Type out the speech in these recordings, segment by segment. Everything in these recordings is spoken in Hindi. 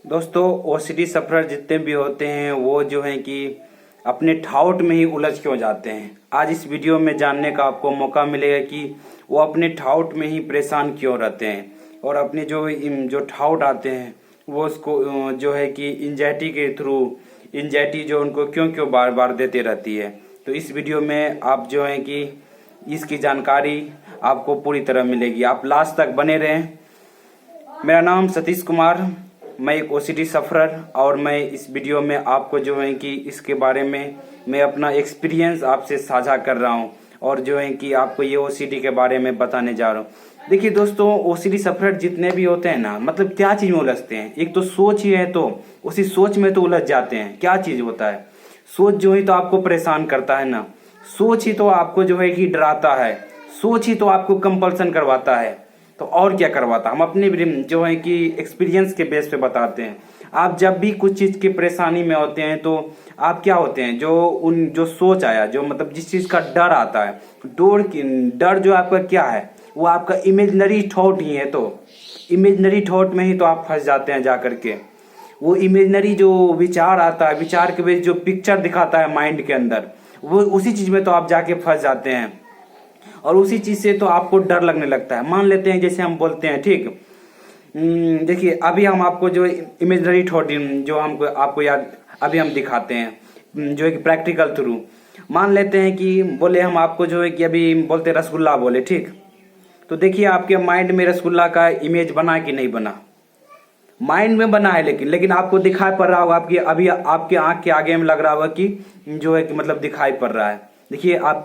दोस्तों ओसीडी सफरर जितने भी होते हैं वो जो है कि अपने ठाउट में ही उलझ क्यों जाते हैं। आज इस वीडियो में जानने का आपको मौका मिलेगा कि वो अपने ठाउट में ही परेशान क्यों रहते हैं और अपने जो ठाउट आते हैं वो उसको जो है कि एंजाइटी के थ्रू एंजाइटी जो उनको क्यों क्यों बार बार देते रहती है। तो इस वीडियो में आप जो है कि इसकी जानकारी आपको पूरी तरह मिलेगी, आप लास्ट तक बने रहें। मेरा नाम सतीश कुमार, मैं एक ओसीडी सफरर और मैं इस वीडियो में आपको जो है कि इसके बारे में मैं अपना एक्सपीरियंस आपसे साझा कर रहा हूं और जो है कि आपको ये ओसीडी के बारे में बताने जा रहा हूं। देखिए दोस्तों, ओसीडी सफरर जितने भी होते हैं ना, मतलब क्या चीज़ में उलझते हैं। एक तो सोच ही है, तो उसी सोच में तो उलझ जाते हैं। क्या चीज़ होता है, सोच जो ही तो आपको परेशान करता है ना, सोच ही तो आपको जो है कि डराता है, सोच ही तो आपको कंपल्सन करवाता है, तो और क्या करवाता। हम अपने जो है कि एक्सपीरियंस के बेस पे बताते हैं। आप जब भी कुछ चीज़ की परेशानी में होते हैं तो आप क्या होते हैं, जो सोच आया, जो मतलब जिस चीज़ का डर आता है, डर जो आपका क्या है, वो आपका इमेजिनरी थॉट ही है। तो इमेजिनरी थॉट में ही तो आप फंस जाते हैं जा करके। वो इमेजिनरी जो विचार आता है, विचार के बेस जो पिक्चर दिखाता है माइंड के अंदर, वो उसी चीज़ में तो आप जाके फंस जाते हैं और उसी चीज़ से तो आपको डर लगने लगता है। मान लेते हैं जैसे हम बोलते हैं, ठीक, देखिए अभी हम आपको जो इमेजिनरी थॉट जो हमको आपको याद अभी हम दिखाते हैं जो है कि प्रैक्टिकल थ्रू। मान लेते हैं कि बोले हम आपको जो है कि अभी बोलते रसगुल्ला बोले, ठीक, तो देखिए आपके माइंड में रसगुल्ला का इमेज बना कि नहीं बना। माइंड में बना है, लेकिन आपको दिखाई पड़ रहा होगा, आपकी अभी आपके आंख के आगे में लग रहा होगा कि जो है कि मतलब दिखाई पड़ रहा है। देखिए आप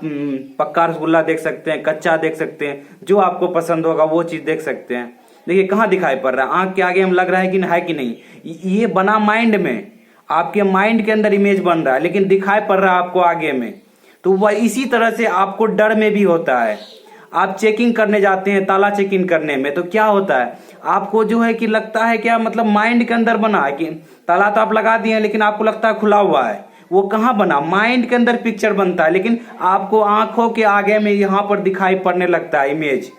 पक्का रसगुल्ला देख सकते हैं, कच्चा देख सकते हैं, जो आपको पसंद होगा वो चीज़ देख सकते हैं। देखिए कहाँ दिखाई पड़ रहा है, आंख के आगे हम लग रहा है कि नहीं। ये बना माइंड में, आपके माइंड के अंदर इमेज बन रहा है, लेकिन दिखाई पड़ रहा है आपको आगे में। तो वह इसी तरह से आपको डर में भी होता है। आप चेकिंग करने जाते हैं, ताला चेकिंग करने में, तो क्या होता है, आपको जो है कि लगता है क्या, मतलब माइंड के अंदर बना है कि ताला तो आप लगा दिए हैं, लेकिन आपको लगता है खुला हुआ है। वो कहाँ बना, माइंड के अंदर पिक्चर बनता है, लेकिन आपको आंखों के आगे में यहाँ पर दिखाई पड़ने लगता है इमेज,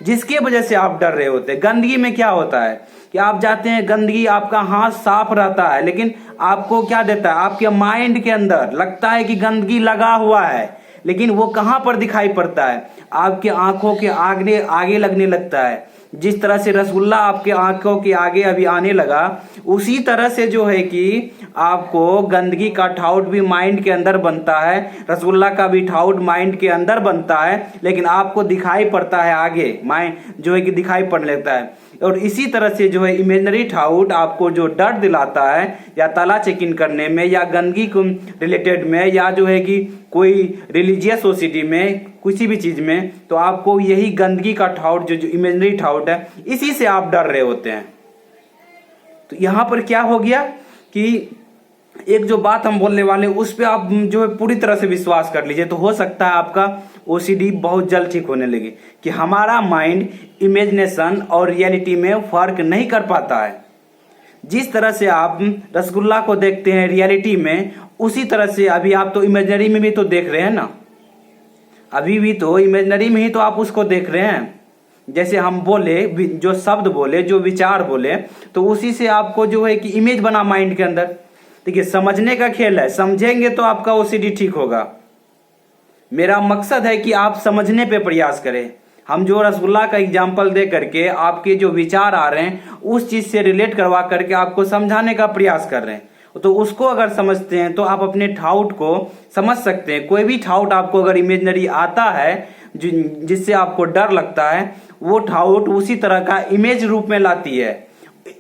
जिसके वजह से आप डर रहे होते हैं। गंदगी में क्या होता है कि आप जाते हैं, गंदगी, आपका हाथ साफ रहता है, लेकिन आपको क्या देता है, आपके माइंड के अंदर लगता है कि गंदगी लगा हुआ है, लेकिन वो कहाँ पर दिखाई पड़ता है, आपके आंखों के आगे लगने लगता है। जिस तरह से रसगुल्ला आपके आंखों के आगे अभी आने लगा, उसी तरह से जो है कि आपको गंदगी का ठाउट भी माइंड के अंदर बनता है, रसगुल्ला का भी ठाउट माइंड के अंदर बनता है, लेकिन आपको दिखाई पड़ता है आगे, माइंड जो है कि दिखाई पड़ने लगता है। और इसी तरह से जो है इमेजिनरी ठाउट आपको जो डर दिलाता है, या ताला चेकिंग करने में, या गंदगी को रिलेटेड में, या जो है कि कोई रिलीजियस ओसीडी में, किसी भी चीज में, तो आपको यही गंदगी का ठाउट जो इमेजिनरी ठाउट है, इसी से आप डर रहे होते हैं। तो यहाँ पर क्या हो गया कि एक जो बात हम बोलने वाले उस पर आप जो है पूरी तरह से विश्वास कर लीजिए, तो हो सकता है आपका ओसीडी बहुत जल्द ठीक होने लगे। कि हमारा माइंड इमेजिनेशन और रियलिटी में फर्क नहीं कर पाता है। जिस तरह से आप रसगुल्ला को देखते हैं रियलिटी में, उसी तरह से अभी आप तो इमेजिनरी में भी तो देख रहे हैं ना, अभी भी तो इमेजिनरी में ही तो आप उसको देख रहे हैं। जैसे हम बोले, जो शब्द बोले, जो विचार बोले, तो उसी से आपको जो है कि इमेज बना माइंड के अंदर। देखिए समझने का खेल है, समझेंगे तो आपका ओसीडी ठीक होगा। मेरा मकसद है कि आप समझने पे प्रयास करें। हम जो रसगुल्ला का एग्जाम्पल दे करके आपके जो विचार आ रहे हैं उस चीज से रिलेट करवा करके आपको समझाने का प्रयास कर रहे हैं, तो उसको अगर समझते हैं तो आप अपने ठाउट को समझ सकते हैं। कोई भी ठाउट आपको अगर इमेजिनरी आता है जिससे आपको डर लगता है, वो ठाउट उसी तरह का इमेज रूप में लाती है।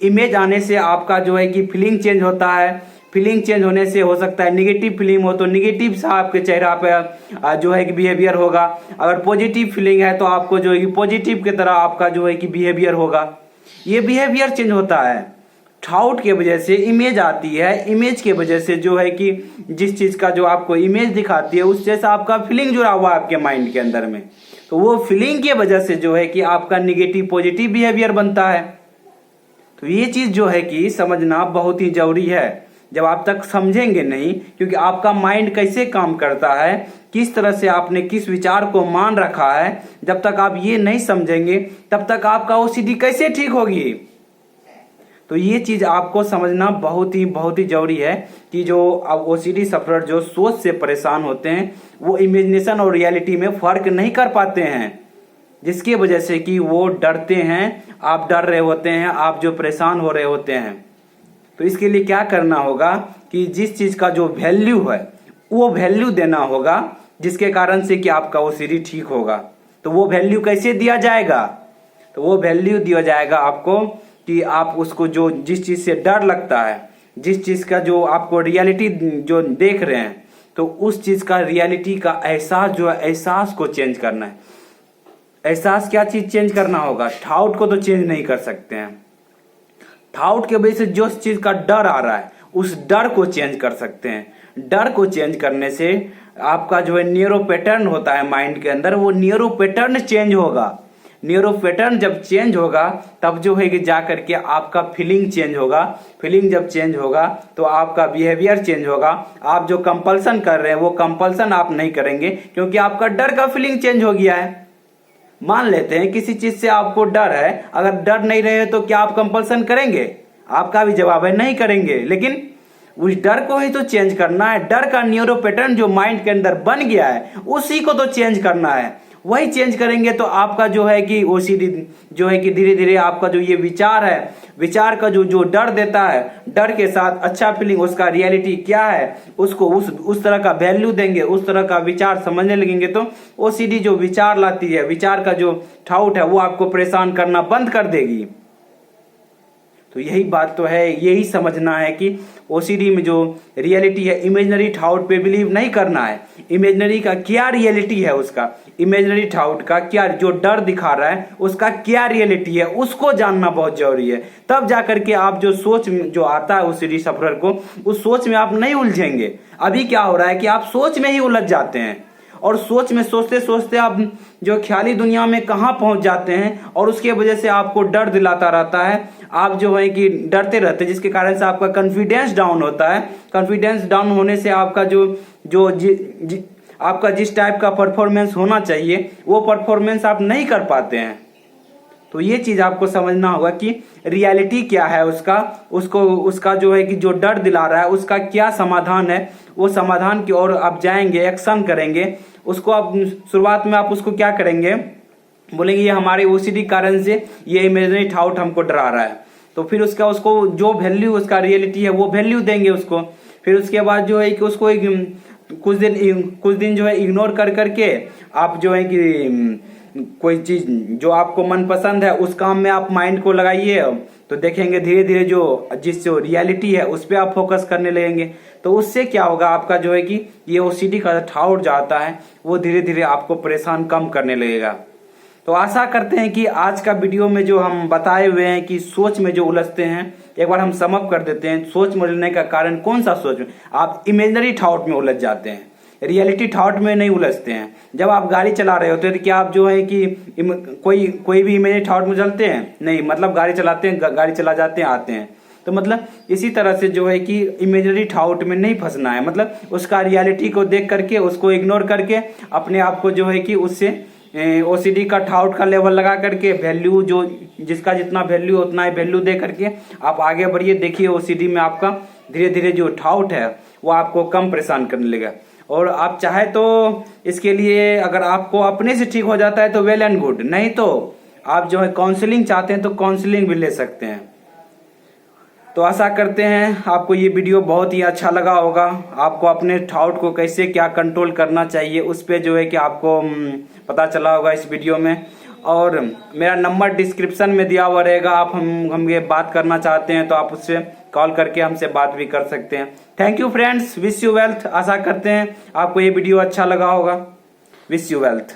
इमेज आने से आपका जो है कि फीलिंग चेंज होता है। फीलिंग चेंज होने से हो सकता है निगेटिव फीलिंग हो तो निगेटिव सा आपके चेहरा पे जो है कि बिहेवियर होगा। अगर पॉजिटिव फीलिंग है तो आपको जो है कि पॉजिटिव की तरह आपका जो है कि बिहेवियर होगा। ये बिहेवियर चेंज होता है, ठाउट के वजह से इमेज आती है। इमेज के वजह से जो है कि जिस चीज का जो आपको इमेज दिखाती है उस जैसा आपका फीलिंग जुड़ा हुआ है आपके माइंड के अंदर में, तो वो फीलिंग की वजह से जो है कि आपका निगेटिव पॉजिटिव बिहेवियर बनता है। तो ये चीज जो है कि समझना बहुत ही जरूरी है। जब आप तक समझेंगे नहीं, क्योंकि आपका माइंड कैसे काम करता है, किस तरह से आपने किस विचार को मान रखा है, जब तक आप ये नहीं समझेंगे तब तक आपका ओसीडी कैसे ठीक होगी। तो ये चीज आपको समझना बहुत ही जरूरी है कि जो ओसीडी सफरर जो सोच से परेशान होते हैं वो इमेजिनेशन और रियलिटी में फर्क नहीं कर पाते हैं, जिसकी वजह से कि वो डरते हैं, आप डर रहे होते हैं, आप जो परेशान हो रहे होते हैं। तो इसके लिए क्या करना होगा कि जिस चीज का जो वैल्यू है वो वैल्यू देना होगा, जिसके कारण से कि आपका ओसीडी ठीक होगा। तो वो वैल्यू कैसे दिया जाएगा? तो वो वैल्यू दिया जाएगा आपको कि आप उसको जो जिस चीज से डर लगता है, जिस चीज का जो आपको रियलिटी जो देख रहे हैं, तो उस चीज का रियलिटी का एहसास जो है, एहसास को चेंज करना है। एहसास क्या चीज चेंज करना होगा? थाउट को तो चेंज नहीं कर सकते हैं। थाउट के वजह से जो चीज का डर आ रहा है उस डर को चेंज कर सकते हैं। डर को चेंज करने से आपका जो है न्यूरो पैटर्न होता है माइंड के अंदर, वो न्यूरो पैटर्न चेंज होगा। न्यूरो पैटर्न जब चेंज होगा तब जो है कि जा करके आपका फीलिंग चेंज होगा। फीलिंग जब चेंज होगा तो आपका बिहेवियर चेंज होगा। आप जो कंपल्सन कर रहे हैं वो कंपल्सन आप नहीं करेंगे, क्योंकि आपका डर का फीलिंग चेंज हो गया है। मान लेते हैं किसी चीज से आपको डर है, अगर डर नहीं रहे तो क्या आप कंपल्सन करेंगे? आपका भी जवाब है नहीं करेंगे। लेकिन उस डर को ही तो चेंज करना है। डर का न्यूरो पैटर्न जो माइंड के अंदर बन गया है उसी को तो चेंज करना है। वही चेंज करेंगे तो आपका जो है कि ओसीडी जो है कि धीरे धीरे आपका जो ये विचार है, विचार का जो डर देता है, डर के साथ अच्छा फीलिंग, उसका रियलिटी क्या है उसको उस तरह का वैल्यू देंगे, उस तरह का विचार समझने लगेंगे, तो ओसीडी जो विचार लाती है, विचार का जो थाउट है वो आपको परेशान करना बंद कर देगी। तो यही बात तो है, यही समझना है कि ओसीडी में जो रियलिटी है, इमेजिनरी थाउट पे बिलीव नहीं करना है। इमेजिनरी का क्या रियलिटी है, उसका इमेजिनरी थाउट का क्या जो डर दिखा रहा है उसका क्या रियलिटी है, उसको जानना बहुत जरूरी है। तब जाकर के आप जो सोच जो आता है ओसीडी सफरर को, उस सोच में आप नहीं उलझेंगे। अभी क्या हो रहा है कि आप सोच में ही उलझ जाते हैं और सोच में सोचते सोचते आप जो ख्याली दुनिया में कहाँ पहुंच जाते हैं और उसके वजह से आपको डर दिलाता रहता है। आप जो है कि डरते रहते हैं, जिसके कारण से आपका कॉन्फिडेंस डाउन होता है। कॉन्फिडेंस डाउन होने से आपका आपका जिस टाइप का परफॉर्मेंस होना चाहिए वो परफॉर्मेंस आप नहीं कर पाते हैं। तो ये चीज आपको समझना होगा कि रियलिटी क्या है उसका जो है कि जो डर दिला रहा है उसका क्या समाधान है। वो समाधान की ओर आप जाएंगे, एक्शन करेंगे। उसको आप शुरुआत में आप उसको क्या करेंगे, बोलेंगे ये हमारे ओसीडी कारण से ये इमेजिनरी थाउट हमको डरा रहा है। तो फिर उसको जो वैल्यू उसका रियलिटी है वो वैल्यू देंगे उसको। फिर उसके बाद जो है कि उसको कुछ दिन जो है इग्नोर कर करके आप जो है कि कोई चीज जो आपको मनपसंद है उस काम में आप माइंड को लगाइए। तो देखेंगे धीरे धीरे जो रियलिटी है उस पर आप फोकस करने लगेंगे। तो उससे क्या होगा, आपका जो है कि ये ओसीडी का थाउट जो आता है वो धीरे धीरे आपको परेशान कम करने लगेगा। तो आशा करते हैं कि आज का वीडियो में जो हम बताए हुए हैं कि सोच में जो उलझते हैं, एक बार हम समअप कर देते हैं। सोच में उलझने का कारण कौन सा सोच में? आप इमेजिनरी थाउट में उलझ जाते हैं, रियलिटी थाउट में नहीं उलझते हैं। जब आप गाड़ी चला रहे होते हैं तो क्या आप जो है कि कोई भी इमेजिनरी थाउट में चलते हैं? नहीं, मतलब गाड़ी चलाते हैं, गाड़ी चला जाते हैं, आते हैं। तो मतलब इसी तरह से जो है कि इमेजिनरी थाउट में नहीं फंसना है। मतलब उसका रियलिटी को देख करके उसको इग्नोर करके अपने आप को जो है कि उससे ओसीडी का थाउट का लेवल लगा करके वैल्यू जो जिसका जितना वैल्यू उतना ही वैल्यू दे करके आप आगे बढ़िए। देखिए ओसीडी में आपका धीरे धीरे जो थाउट है वो आपको कम परेशान करने लगेगा। और आप चाहे तो इसके लिए अगर आपको अपने से ठीक हो जाता है तो वेल एंड गुड, नहीं तो आप जो है काउंसलिंग चाहते हैं तो काउंसलिंग भी ले सकते हैं। तो आशा करते हैं आपको ये वीडियो बहुत ही अच्छा लगा होगा। आपको अपने थाउट को कैसे क्या कंट्रोल करना चाहिए उस पर जो है कि आपको पता चला होगा इस वीडियो में। और मेरा नंबर डिस्क्रिप्शन में दिया हुआ रहेगा। आप हमसे बात करना चाहते हैं तो आप उससे कॉल करके हमसे बात भी कर सकते हैं। Thank you friends, wish you wealth. आशा करते हैं आपको ये वीडियो अच्छा लगा होगा। Wish you wealth.